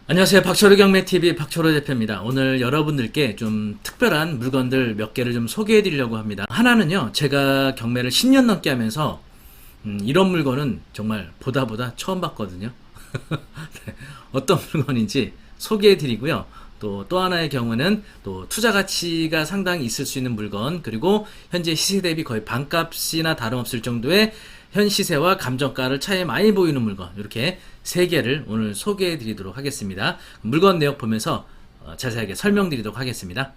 안녕하세요. 박철호 경매TV 박철호 대표입니다. 오늘 여러분들께 좀 특별한 물건들 몇 개를 좀 소개해 드리려고 합니다. 하나는요, 제가 경매를 10년 넘게 하면서, 이런 물건은 정말 보다 처음 봤거든요. 네, 어떤 물건인지 소개해 드리고요. 또 하나의 경우는 또 투자 가치가 상당히 있을 수 있는 물건, 그리고 현재 시세 대비 거의 반값이나 다름없을 정도의 현 시세와 감정가를 차이 많이 보이는 물건, 이렇게 세 개를 오늘 소개해 드리도록 하겠습니다. 물건 내역 보면서 자세하게 설명드리도록 하겠습니다.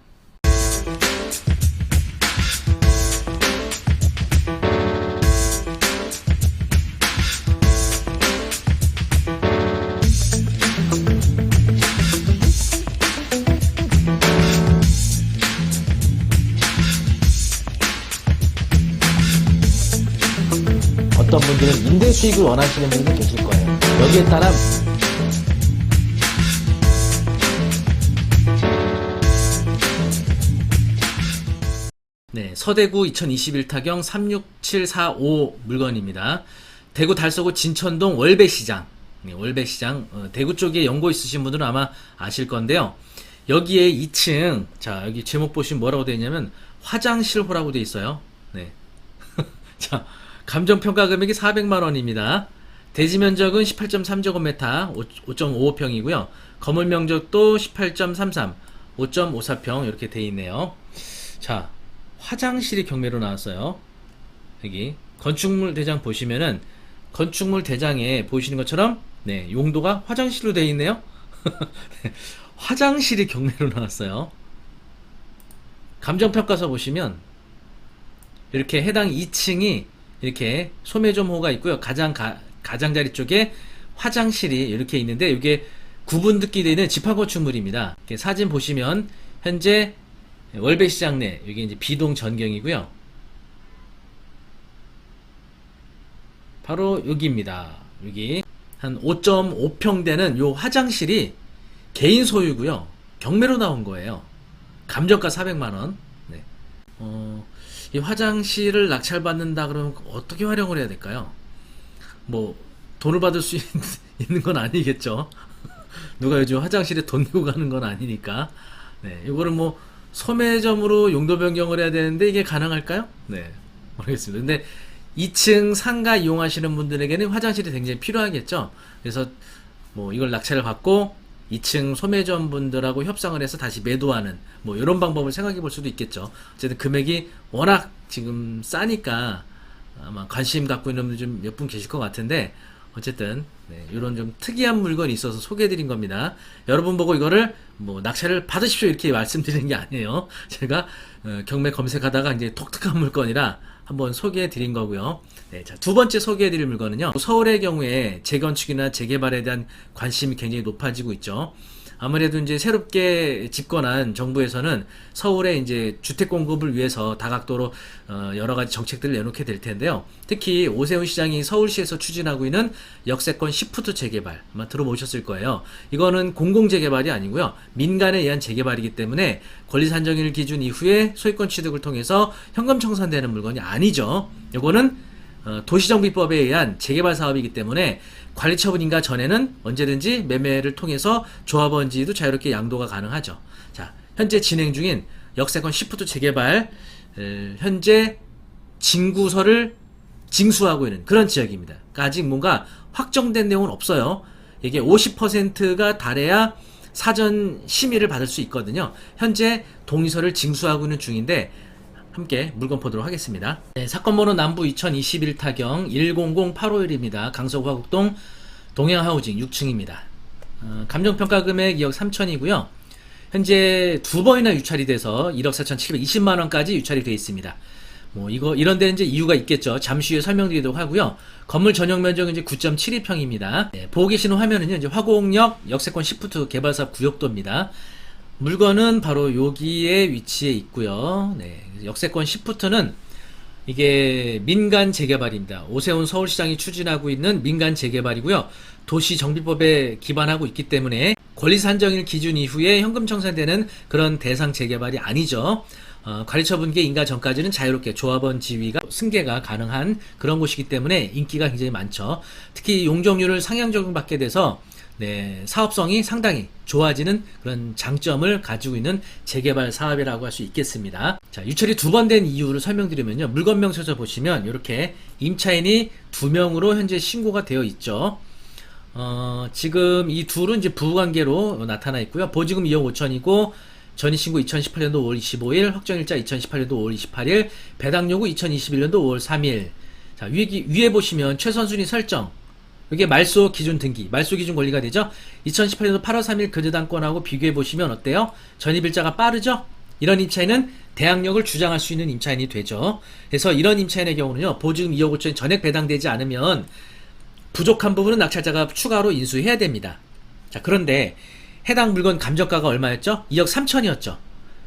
어떤 분들은 임대 수익을 원하시는 분도 계실 거예요. 여기에 따라 네, 서대구 2021 타경 36745 물건입니다. 대구 달서구 진천동 월배시장, 네, 월배시장, 대구 쪽에 연고 있으신 분들은 아마 아실 건데요. 여기에 2층, 자, 여기 제목 보시면 뭐라고 되어 있냐면 화장실호라고 되어 있어요. 네. 자, 감정평가 금액이 400만원입니다. 대지 면적은 18.3제곱미터, 5.55평이고요. 건물 면적도 18.33, 5.54평 이렇게 돼 있네요. 자, 화장실이 경매로 나왔어요. 여기 건축물 대장 보시면은 건축물 대장에 보이시는 것처럼 네, 용도가 화장실로 돼 있네요. 네, 화장실이 경매로 나왔어요. 감정평가서 보시면 이렇게 해당 2층이 이렇게 소매점호가 있고요. 가장자리 쪽에 화장실이 이렇게 있는데 이게 구분듣기 되는 집합건축물입니다. 이렇게 사진 보시면 현재 월배시장 내 여기 이제 비동 전경이고요. 바로 여기입니다. 여기 한 5.5평 되는 요 화장실이 개인 소유고요. 경매로 나온 거예요. 감정가 400만원. 네. 이 화장실을 낙찰받는다 그러면 어떻게 활용을 해야 될까요? 뭐 돈을 받을 수 있는 건 아니겠죠. 누가 요즘 화장실에 돈 내고 가는 건 아니니까. 네, 이거를 뭐 소매점으로 용도 변경을 해야 되는데 이게 가능할까요? 네, 모르겠습니다. 근데 2층 상가 이용하시는 분들에게는 화장실이 굉장히 필요하겠죠. 그래서 뭐 이걸 낙찰을 받고 2층 소매점 분들하고 협상을 해서 다시 매도하는 뭐 이런 방법을 생각해 볼 수도 있겠죠. 어쨌든 금액이 워낙 지금 싸니까 아마 관심 갖고 있는 분들 좀 몇 분 계실 것 같은데 어쨌든 네, 이런 좀 특이한 물건이 있어서 소개해 드린 겁니다. 여러분 보고 이거를 뭐 낙찰을 받으십시오 이렇게 말씀드리는 게 아니에요. 제가 경매 검색하다가 이제 독특한 물건이라 한번 소개해 드린 거고요. 네, 자, 두 번째 소개해 드릴 물건은요. 서울의 경우에 재건축이나 재개발에 대한 관심이 굉장히 높아지고 있죠. 아무래도 이제 새롭게 집권한 정부에서는 서울에 이제 주택 공급을 위해서 다각도로 여러 가지 정책들을 내놓게 될 텐데요. 특히 오세훈 시장이 서울시에서 추진하고 있는 역세권 시프트 재개발 아마 들어보셨을 거예요. 이거는 공공 재개발이 아니고요. 민간에 의한 재개발이기 때문에 권리산정일 기준 이후에 소유권 취득을 통해서 현금 청산되는 물건이 아니죠. 이거는 도시정비법에 의한 재개발 사업이기 때문에 관리처분인가 전에는 언제든지 매매를 통해서 조합원지도 자유롭게 양도가 가능하죠. 자, 현재 진행 중인 역세권 시프트 재개발 현재 징구서를 징수하고 있는 그런 지역입니다. 그러니까 아직 뭔가 확정된 내용은 없어요. 이게 50%가 달해야 사전 심의를 받을 수 있거든요. 현재 동의서를 징수하고 있는 중인데 함께 물건 보도록 하겠습니다. 네, 사건 번호 남부 2021 타경 100851입니다. 강서구화곡동 동양하우징 6층입니다. 감정평가 금액 2억 3천이고요. 현재 두 번이나 유찰이 돼서 1억 4,720만원까지 유찰이 되어 있습니다. 뭐 이런 데는 이제 이유가 있겠죠. 잠시 후에 설명드리도록 하고요. 건물 전용 면적은 이제 9.72평입니다. 네, 보고 계시는 화면은요, 이제 화곡역 역세권 시프트 개발사업 구역도입니다. 물건은 바로 여기에 위치해 있고요. 네, 역세권 시프트는 이게 민간 재개발입니다. 오세훈 서울시장이 추진하고 있는 민간 재개발이고요. 도시정비법에 기반하고 있기 때문에 권리산정일 기준 이후에 현금 청산되는 그런 대상 재개발이 아니죠. 관리처분기에 인가 전까지는 자유롭게 조합원 지위가 승계가 가능한 그런 곳이기 때문에 인기가 굉장히 많죠. 특히 용적률을 상향 적용받게 돼서 네, 사업성이 상당히 좋아지는 그런 장점을 가지고 있는 재개발 사업이라고 할 수 있겠습니다. 자, 유찰이 두 번 된 이유를 설명드리면요. 물건명세서 보시면 이렇게 임차인이 2명으로 현재 신고가 되어 있죠. 지금 이 둘은 이제 부부관계로 나타나 있고요. 보증금 2억 5천이고 전입신고 2018년도 5월 25일, 확정일자 2018년도 5월 28일, 배당요구 2021년도 5월 3일. 자, 위에 보시면 최선순위 설정. 이게 말소 기준 등기, 말소 기준 권리가 되죠. 2018년도 8월 3일 그대당권하고 비교해 보시면 어때요? 전입일자가 빠르죠? 이런 임차인은 대항력을 주장할 수 있는 임차인이 되죠. 그래서 이런 임차인의 경우는요, 보증금 2억 5천이 전액 배당되지 않으면 부족한 부분은 낙찰자가 추가로 인수해야 됩니다. 자, 그런데 해당 물건 감정가가 얼마였죠? 2억 3천이었죠.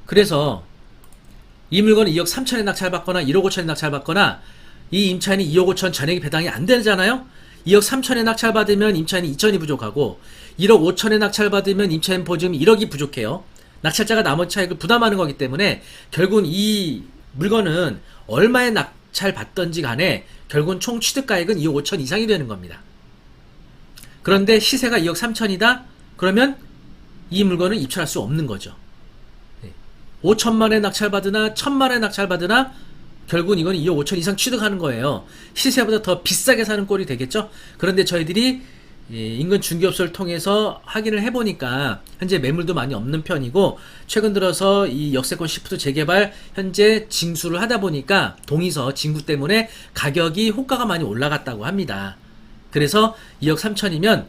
그래서 이 물건은 2억 3천에 낙찰받거나 1억 5천에 낙찰받거나 이 임차인이 2억 5천 전액이 배당이 안 되잖아요? 2억 3천에 낙찰받으면 임차인이 2천이 부족하고 1억 5천에 낙찰받으면 임차인 보증금이 1억이 부족해요. 낙찰자가 나머지 차익을 부담하는 거기 때문에 결국은 이 물건은 얼마에 낙찰받던지 간에 결국은 총 취득가액은 2억 5천 이상이 되는 겁니다. 그런데 시세가 2억 3천이다? 그러면 이 물건은 입찰할 수 없는 거죠. 5천만에 낙찰받으나 1,000만에 낙찰받으나 결국은 이건 2억 5천 이상 취득하는 거예요. 시세보다 더 비싸게 사는 꼴이 되겠죠? 그런데 저희들이 인근 중개업소를 통해서 확인을 해보니까 현재 매물도 많이 없는 편이고 최근 들어서 이 역세권 시프트 재개발 현재 징수를 하다 보니까 동의서 징구 때문에 가격이 호가가 많이 올라갔다고 합니다. 그래서 2억 3천이면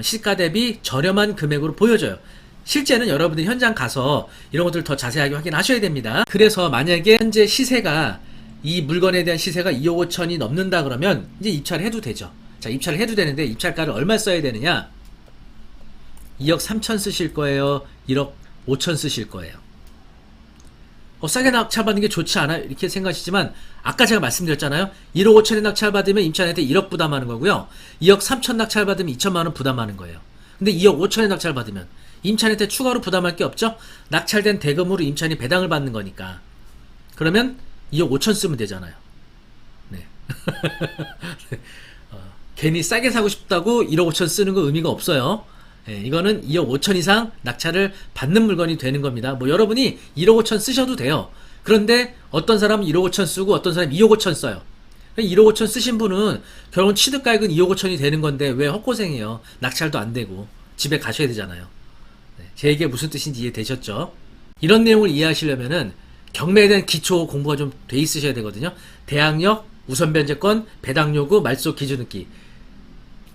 시가 대비 저렴한 금액으로 보여져요. 실제는 여러분들이 현장 가서 이런 것들 더 자세하게 확인하셔야 됩니다. 그래서 만약에 현재 시세가 이 물건에 대한 시세가 2억 5천이 넘는다 그러면 이제 입찰을 해도 되죠. 자, 입찰을 해도 되는데 입찰가를 얼마 써야 되느냐? 2억 3천 쓰실 거예요? 1억 5천 쓰실 거예요? 싸게 낙찰받는 게 좋지 않아요? 이렇게 생각하시지만 아까 제가 말씀드렸잖아요. 1억 5천에 낙찰받으면 임차인한테 1억 부담하는 거고요. 2억 3천 낙찰받으면 2천만 원 부담하는 거예요. 근데 2억 5천에 낙찰받으면 임차인한테 추가로 부담할 게 없죠? 낙찰된 대금으로 임차인이 배당을 받는 거니까. 그러면 2억 5천 쓰면 되잖아요. 네. 괜히 싸게 사고 싶다고 1억 5천 쓰는 거 의미가 없어요. 네, 이거는 2억 5천 이상 낙찰을 받는 물건이 되는 겁니다. 뭐 여러분이 1억 5천 쓰셔도 돼요. 그런데 어떤 사람은 1억 5천 쓰고 어떤 사람은 2억 5천 써요. 1억 5천 쓰신 분은 결국 취득가액은 2억 5천이 되는 건데 왜 헛고생해요? 낙찰도 안 되고 집에 가셔야 되잖아요. 네, 제 얘기가 무슨 뜻인지 이해되셨죠? 이런 내용을 이해하시려면은 경매에 대한 기초 공부가 좀 돼 있으셔야 되거든요. 대항력, 우선변제권, 배당요구, 말소 기준등기.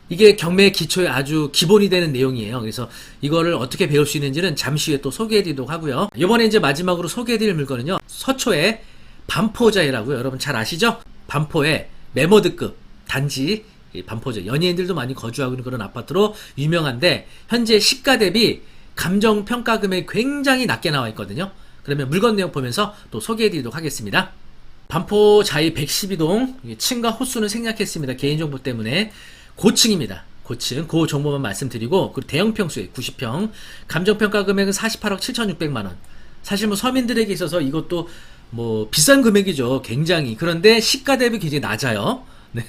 이게 경매의 기초에 아주 기본이 되는 내용이에요. 그래서 이거를 어떻게 배울 수 있는지는 잠시 후에 또 소개해드리도록 하고요. 이번에 이제 마지막으로 소개해드릴 물건은요. 서초의 반포자이라고요. 여러분 잘 아시죠? 반포의 메모드급 단지 반포자. 연예인들도 많이 거주하고 있는 그런 아파트로 유명한데 현재 시가 대비 감정평가 금액이 굉장히 낮게 나와 있거든요. 그러면 물건 내용 보면서 또 소개해드리도록 하겠습니다. 반포자이 112동 층과 호수는 생략했습니다. 개인정보 때문에. 고층입니다. 고층. 그 정보만 말씀드리고 그리고 대형 평수에 90평. 감정평가 금액은 48억 7,600만원. 사실 뭐 서민들에게 있어서 이것도 뭐 비싼 금액이죠. 굉장히. 그런데 시가 대비 굉장히 낮아요. 네.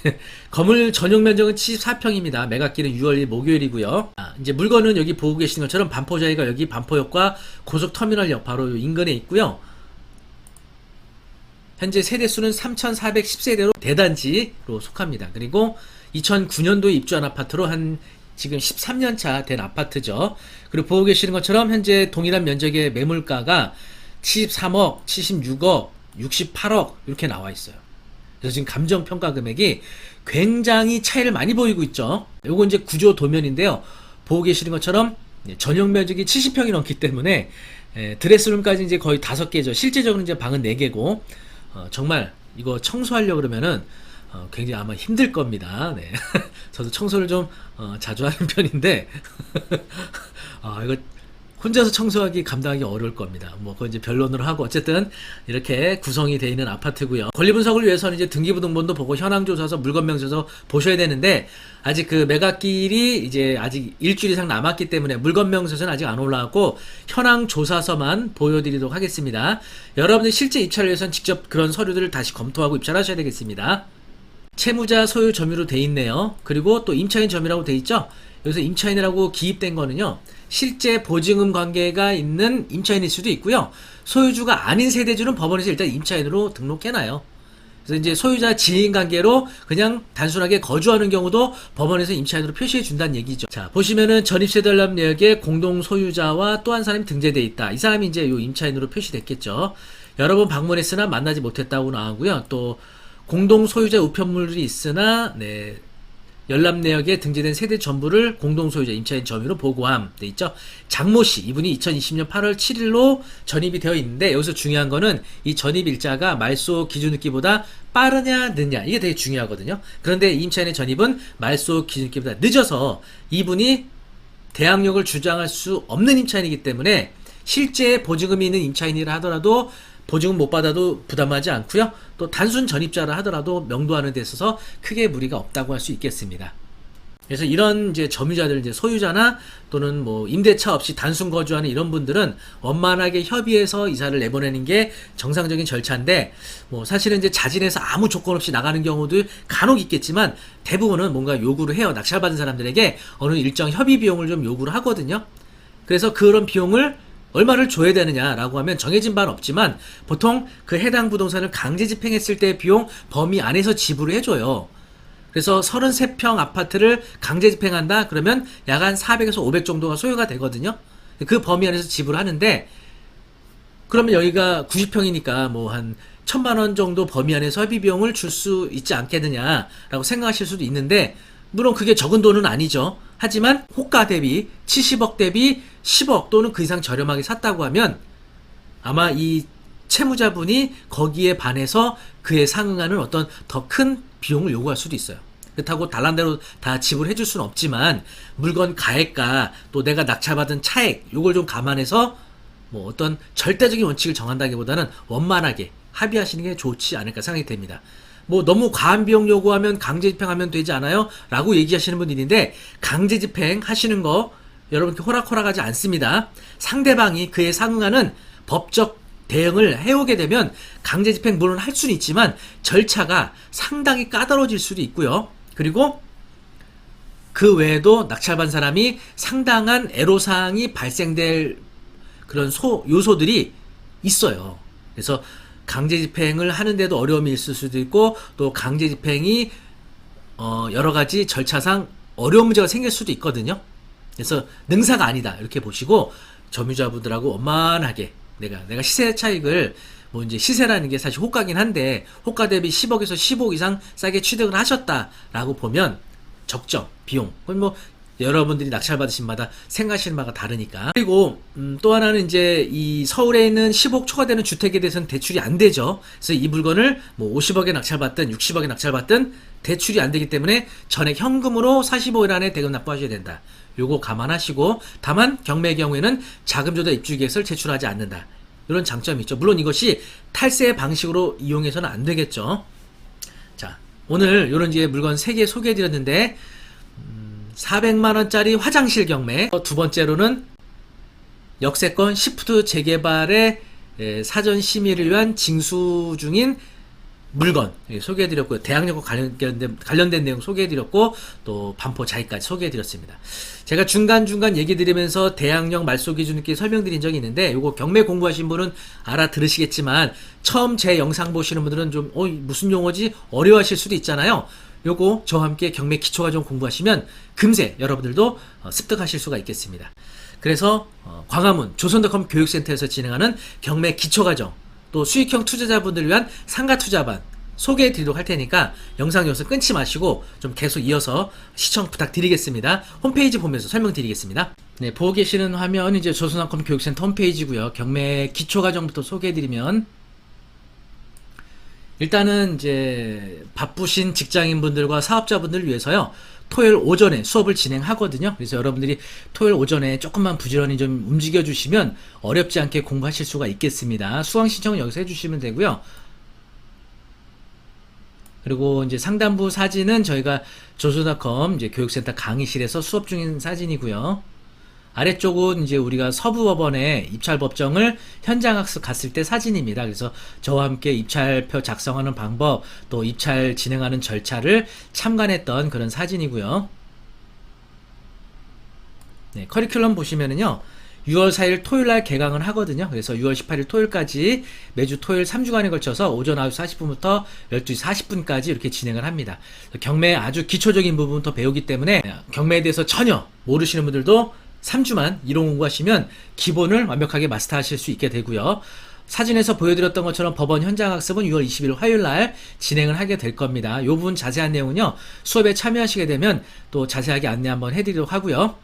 건물 전용 면적은 74평입니다. 매각기는 6월 1일 목요일이고요. 이제 물건은 여기 보고 계시는 것처럼 반포자이가 여기 반포역과 고속터미널역 바로 인근에 있고요. 현재 세대수는 3,410세대로 대단지로 속합니다. 그리고 2009년도에 입주한 아파트로 한 지금 13년차 된 아파트죠. 그리고 보고 계시는 것처럼 현재 동일한 면적의 매물가가 73억, 76억, 68억 이렇게 나와 있어요. 그래서 지금 감정평가 금액이 굉장히 차이를 많이 보이고 있죠. 요거 이제 구조 도면인데요. 보고 계시는 것처럼 전용 면적이 70평이 넘기 때문에 드레스룸까지 이제 거의 5개죠. 실제적으로 이제 방은 4개고 정말 이거 청소하려고 그러면은 굉장히 아마 힘들 겁니다. 네. 저도 청소를 좀 자주 하는 편인데 이거 혼자서 청소하기 감당하기 어려울 겁니다. 뭐 그건 이제 변론으로 하고 어쨌든 이렇게 구성이 되어 있는 아파트고요. 권리 분석을 위해서는 이제 등기부등본도 보고 현황조사서 물건명세서 보셔야 되는데 아직 그 매각길이 이제 아직 일주일 이상 남았기 때문에 물건명세서는 아직 안 올라왔고 현황조사서만 보여드리도록 하겠습니다. 여러분들 실제 입찰을 위해서는 직접 그런 서류들을 다시 검토하고 입찰하셔야 되겠습니다. 채무자 소유 점유로 돼 있네요. 그리고 또 임차인 점유라고 돼 있죠. 여기서 임차인이라고 기입된 거는요, 실제 보증금 관계가 있는 임차인일 수도 있고요, 소유주가 아닌 세대주는 법원에서 일단 임차인으로 등록해놔요. 그래서 이제 소유자 지인 관계로 그냥 단순하게 거주하는 경우도 법원에서 임차인으로 표시해 준다는 얘기죠. 자, 보시면은 전입세대 연람 내역에 공동 소유자와 또 한 사람이 등재돼 있다. 이 사람이 이제 요 임차인으로 표시됐겠죠. 여러 번 방문했으나 만나지 못했다고 나오고요. 또 공동 소유자 우편물이 있으나 열람 내역에 등재된 세대 전부를 공동 소유자 임차인 점유로 보고함 돼 있죠. 장모 씨, 이분이 2020년 8월 7일로 전입이 되어 있는데, 여기서 중요한 거는 이 전입 일자가 말소 기준일기보다 빠르냐 늦냐, 이게 되게 중요하거든요. 그런데 임차인의 전입은 말소 기준일기보다 늦어서 이분이 대항력을 주장할 수 없는 임차인이기 때문에 실제 보증금이 있는 임차인이라 하더라도 보증금 못 받아도 부담하지 않고요. 또 단순 전입자라 하더라도 명도하는 데 있어서 크게 무리가 없다고 할 수 있겠습니다. 그래서 이런 이제 점유자들, 이제 소유자나 또는 뭐 임대차 없이 단순 거주하는 이런 분들은 원만하게 협의해서 이사를 내보내는 게 정상적인 절차인데, 뭐 사실은 이제 자진해서 아무 조건 없이 나가는 경우도 간혹 있겠지만 대부분은 뭔가 요구를 해요. 낙찰받은 사람들에게 어느 일정 협의 비용을 좀 요구를 하거든요. 그래서 그런 비용을 얼마를 줘야 되느냐라고 하면 정해진 바는 없지만 보통 그 해당 부동산을 강제 집행했을 때 비용 범위 안에서 지불을 해줘요. 그래서 33평 아파트를 강제 집행한다 그러면 약 한 400에서 500 정도가 소요가 되거든요. 그 범위 안에서 지불하는데, 그러면 여기가 90평이니까 뭐 한 1000만원 정도 범위 안에서 협의 비용을 줄 수 있지 않겠느냐라고 생각하실 수도 있는데, 물론 그게 적은 돈은 아니죠. 하지만 호가 대비 70억 대비 10억 또는 그 이상 저렴하게 샀다고 하면 아마 이 채무자분이 거기에 반해서 그에 상응하는 어떤 더 큰 비용을 요구할 수도 있어요. 그렇다고 달란대로 다 지불해 줄 수는 없지만 물건 가액과 또 내가 낙찰받은 차액, 요걸 좀 감안해서 뭐 어떤 절대적인 원칙을 정한다기보다는 원만하게 합의하시는 게 좋지 않을까 생각이 됩니다. 뭐 너무 과한 비용 요구하면 강제 집행하면 되지 않아요? 라고 얘기하시는 분들인데, 강제 집행 하시는 거 여러분께 허락하지 않습니다. 상대방이 그에 상응하는 법적 대응을 해오게 되면 강제 집행 물론 할 수는 있지만 절차가 상당히 까다로워질 수도 있고요. 그리고 그 외에도 낙찰받은 사람이 상당한 애로사항이 발생될 그런 요소들이 있어요. 그래서 강제 집행을 하는데도 어려움이 있을 수도 있고, 또 강제 집행이 여러 가지 절차상 어려운 문제가 생길 수도 있거든요. 그래서 능사가 아니다 이렇게 보시고 점유자분들하고 원만하게 내가 시세 차익을, 뭐 이제 시세라는 게 사실 호가긴 한데 호가 대비 10억에서 15억 이상 싸게 취득을 하셨다라고 보면 적정 비용, 그건 뭐 여러분들이 낙찰 받으신 마다 생각하시는 바가 다르니까. 그리고 또 하나는 이제 이 서울에 있는 10억 초과되는 주택에 대해서는 대출이 안 되죠. 그래서 이 물건을 뭐 50억에 낙찰받든 60억에 낙찰받든 대출이 안 되기 때문에 전액 현금으로 45일 안에 대금 납부하셔야 된다. 요거 감안하시고, 다만 경매의 경우에는 자금 조달 입주 계획서를 제출하지 않는다. 이런 장점이 있죠. 물론 이것이 탈세 방식으로 이용해서는 안 되겠죠. 자, 오늘 요런 이제 물건 3개 소개해 드렸는데 400만원짜리 화장실 경매, 두 번째로는 역세권 시프트 재개발의 사전 심의를 위한 징수 중인 물건 소개해드렸고요. 대항력과 관련된 내용 소개해드렸고, 또 반포 자이까지 소개해드렸습니다. 제가 중간중간 얘기드리면서 대항력 말소 기준께 설명드린 적이 있는데, 요거 경매 공부하신 분은 알아들으시겠지만 처음 제 영상 보시는 분들은 좀 무슨 용어지? 어려워하실 수도 있잖아요. 요거 저와 함께 경매 기초과정 공부하시면 금세 여러분들도 습득하실 수가 있겠습니다. 그래서 광화문 조선닷컴 교육센터에서 진행하는 경매 기초과정, 또 수익형 투자자분들을 위한 상가투자반 소개해 드리도록 할 테니까 영상 여기서 끊지 마시고 좀 계속 이어서 시청 부탁드리겠습니다. 홈페이지 보면서 설명드리겠습니다. 네, 보고 계시는 화면 이제 조선닷컴 교육센터 홈페이지고요. 경매 기초과정부터 소개해 드리면, 일단은 이제 바쁘신 직장인분들과 사업자분들을 위해서요, 토요일 오전에 수업을 진행하거든요. 그래서 여러분들이 토요일 오전에 조금만 부지런히 좀 움직여 주시면 어렵지 않게 공부하실 수가 있겠습니다. 수강 신청은 여기서 해주시면 되고요. 그리고 이제 상단부 사진은 저희가 조선닷컴 이제 교육센터 강의실에서 수업 중인 사진이고요. 아래쪽은 이제 우리가 서부법원에 입찰법정을 현장학습 갔을 때 사진입니다. 그래서 저와 함께 입찰표 작성하는 방법, 또 입찰 진행하는 절차를 참관했던 그런 사진이고요. 네, 커리큘럼 보시면은요. 6월 4일 토요일날 개강을 하거든요. 그래서 6월 18일 토요일까지 매주 토요일 3주간에 걸쳐서 오전 9시 40분부터 12시 40분까지 이렇게 진행을 합니다. 경매 아주 기초적인 부분부터 배우기 때문에 경매에 대해서 전혀 모르시는 분들도 3주만 이론 공부하시면 기본을 완벽하게 마스터하실 수 있게 되고요. 사진에서 보여드렸던 것처럼 법원 현장학습은 6월 20일 화요일날 진행을 하게 될 겁니다. 이 부분 자세한 내용은요. 수업에 참여하시게 되면 또 자세하게 안내 한번 해드리도록 하고요.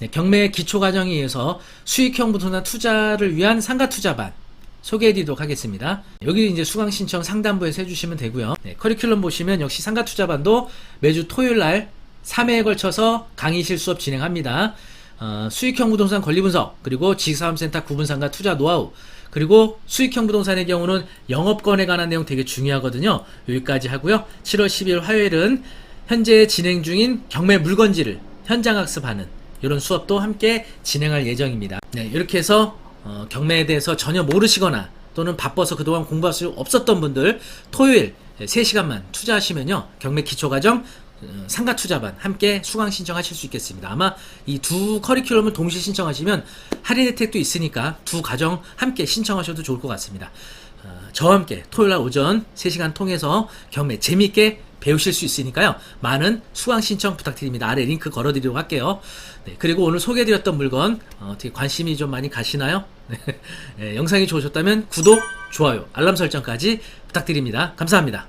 네, 경매 기초과정에 의해서 수익형 부동산 투자를 위한 상가투자반 소개해드리도록 하겠습니다. 여기 이제 수강신청 상담부에서 해주시면 되고요. 네, 커리큘럼 보시면 역시 상가투자반도 매주 토요일날 3회에 걸쳐서 강의실 수업 진행합니다. 수익형 부동산 권리분석, 그리고 지식사업센터 구분상가 투자 노하우, 그리고 수익형 부동산의 경우는 영업권에 관한 내용 되게 중요하거든요. 여기까지 하고요. 7월 12일 화요일은 현재 진행 중인 경매 물건지를 현장학습하는 이런 수업도 함께 진행할 예정입니다. 네, 이렇게 해서 경매에 대해서 전혀 모르시거나 또는 바빠서 그동안 공부할 수 없었던 분들 토요일 3시간만 투자하시면요. 경매 기초과정 상가투자반 함께 수강 신청하실 수 있겠습니다. 아마 이 두 커리큘럼을 동시에 신청하시면 할인 혜택도 있으니까 두 과정 함께 신청하셔도 좋을 것 같습니다. 저와 함께 토요일날 오전 3시간 통해서 경매 재미있게 배우실 수 있으니까요. 많은 수강 신청 부탁드립니다. 아래 링크 걸어드리도록 할게요. 네, 그리고 오늘 소개해드렸던 물건 어떻게 관심이 좀 많이 가시나요? 네, 영상이 좋으셨다면 구독, 좋아요, 알람 설정까지 부탁드립니다. 감사합니다.